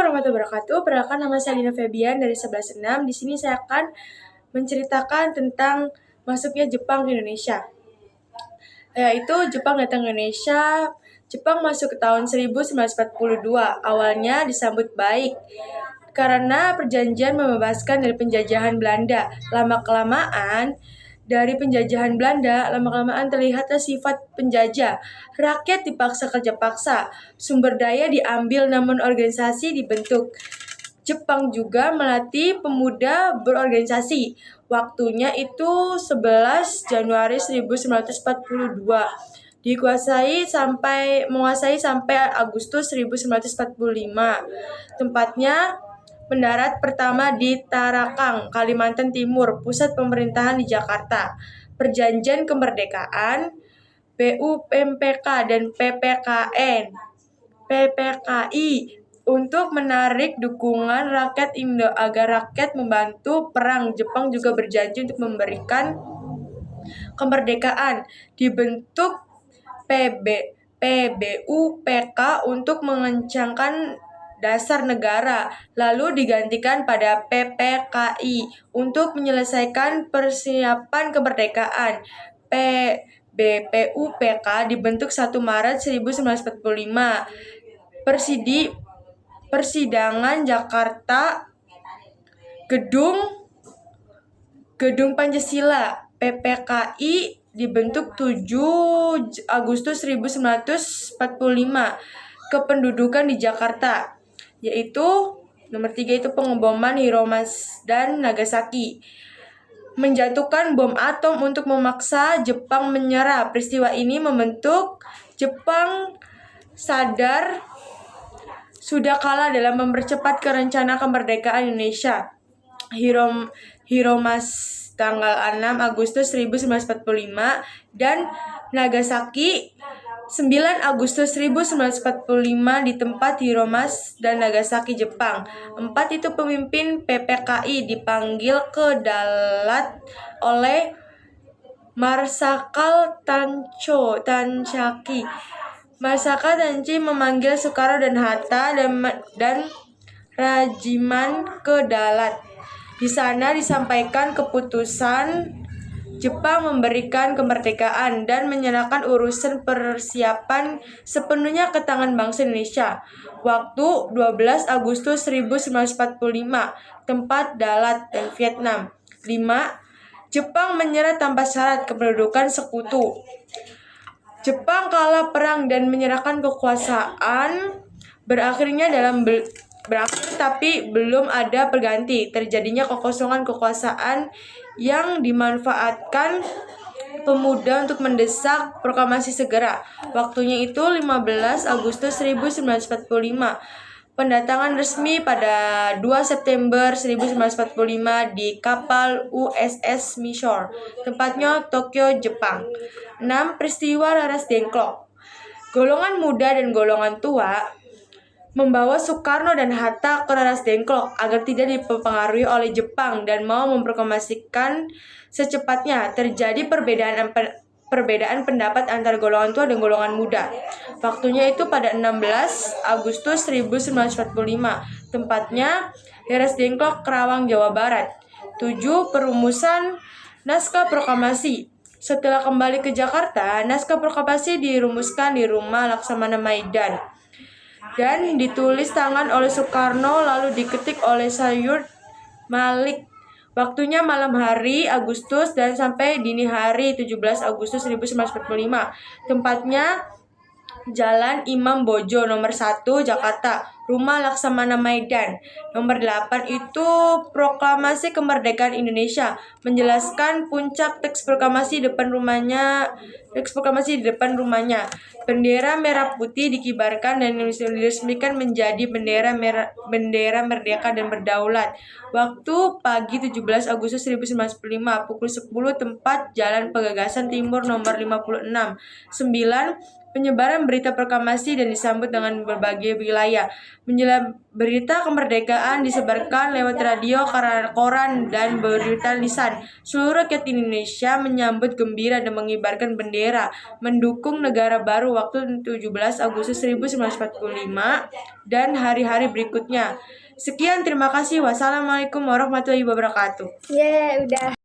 warahmatullahi wabarakatuh. Perkenalkan, nama saya Lina Febian dari 11.6. Di sini saya akan menceritakan tentang masuknya Jepang ke Indonesia. Yaitu Jepang datang ke Indonesia. Jepang masuk ke tahun 1942. Awalnya disambut baik karena perjanjian membebaskan dari penjajahan Belanda. Lama-kelamaan terlihatlah sifat penjajah. Rakyat dipaksa kerja paksa, sumber daya diambil namun organisasi dibentuk. Jepang juga melatih pemuda berorganisasi. Waktunya itu 11 Januari 1942. Menguasai sampai Agustus 1945. Tempatnya mendarat pertama di Tarakan, Kalimantan Timur, pusat pemerintahan di Jakarta. Perjanjian kemerdekaan, BUMPK dan PPKI untuk menarik dukungan rakyat Indo agar rakyat membantu perang. Jepang juga berjanji untuk memberikan kemerdekaan. Dibentuk PBUPK untuk mengencangkan dasar negara, lalu digantikan pada PPKI untuk menyelesaikan persiapan kemerdekaan. BPUPK dibentuk 1 Maret 1945. Persidangan Jakarta, Gedung Pancasila. PPKI dibentuk 7 Agustus 1945. Kependudukan di Jakarta, yaitu nomor 3 itu pengeboman Hiroshima dan Nagasaki. Menjatuhkan bom atom untuk memaksa Jepang menyerah. Peristiwa ini membentuk Jepang sadar sudah kalah dalam mempercepat rencana kemerdekaan Indonesia. Hiroshima tanggal 6 Agustus 1945 dan Nagasaki 9 Agustus 1945 di tempat Hiroshima dan Nagasaki, Jepang. 4 itu pemimpin PPKI dipanggil ke Dalat oleh Marskal Tancaki. Marskal Tancaki memanggil Soekarno dan Hatta dan Rajiman ke Dalat. Di sana disampaikan keputusan Jepang memberikan kemerdekaan dan menyerahkan urusan persiapan sepenuhnya ke tangan bangsa Indonesia. Waktu 12 Agustus 1945, tempat Dalat dan Vietnam. 5. Jepang menyerah tanpa syarat kependudukan sekutu. Jepang kalah perang dan menyerahkan kekuasaan. Berakhir tapi belum ada perganti. Terjadinya kekosongan kekuasaan yang dimanfaatkan pemuda untuk mendesak proklamasi segera. Waktunya itu 15 Agustus 1945. Pendatangan resmi pada 2 September 1945 di kapal USS Mishore. Tempatnya Tokyo, Jepang. 6. Peristiwa Laras Dengklok. Golongan muda dan golongan tua membawa Soekarno dan Hatta ke Laras Dengklok agar tidak dipengaruhi oleh Jepang dan mau memproklamasikan secepatnya. Terjadi perbedaan pendapat antara golongan tua dan golongan muda. Waktunya itu pada 16 Agustus 1945. Tempatnya Laras Dengklok, Kerawang, Jawa Barat. 7. Perumusan naskah proklamasi. Setelah kembali ke Jakarta, naskah proklamasi dirumuskan di rumah Laksamana Maidan dan ditulis tangan oleh Soekarno lalu diketik oleh Sayur Malik. Waktunya malam hari Agustus dan sampai dini hari 17 Agustus 1945. Tempatnya Jalan Imam Bojo nomor 1 Jakarta, rumah Laksamana Maidan. Nomor 8 itu proklamasi kemerdekaan Indonesia, menjelaskan puncak teks proklamasi di depan rumahnya. Bendera merah putih dikibarkan dan diresmikan menjadi bendera merdeka dan berdaulat. Waktu pagi 17 Agustus 1945 pukul 10, tempat Jalan Pegagan Timur nomor 56. 9. Penyebaran berita proklamasi dan disambut dengan berbagai wilayah. Menjelang berita kemerdekaan disebarkan lewat radio, koran, dan berita lisan. Seluruh rakyat Indonesia menyambut gembira dan mengibarkan bendera, mendukung negara baru waktu 17 Agustus 1945 dan hari-hari berikutnya. Sekian, terima kasih. Wassalamualaikum warahmatullahi wabarakatuh. Udah.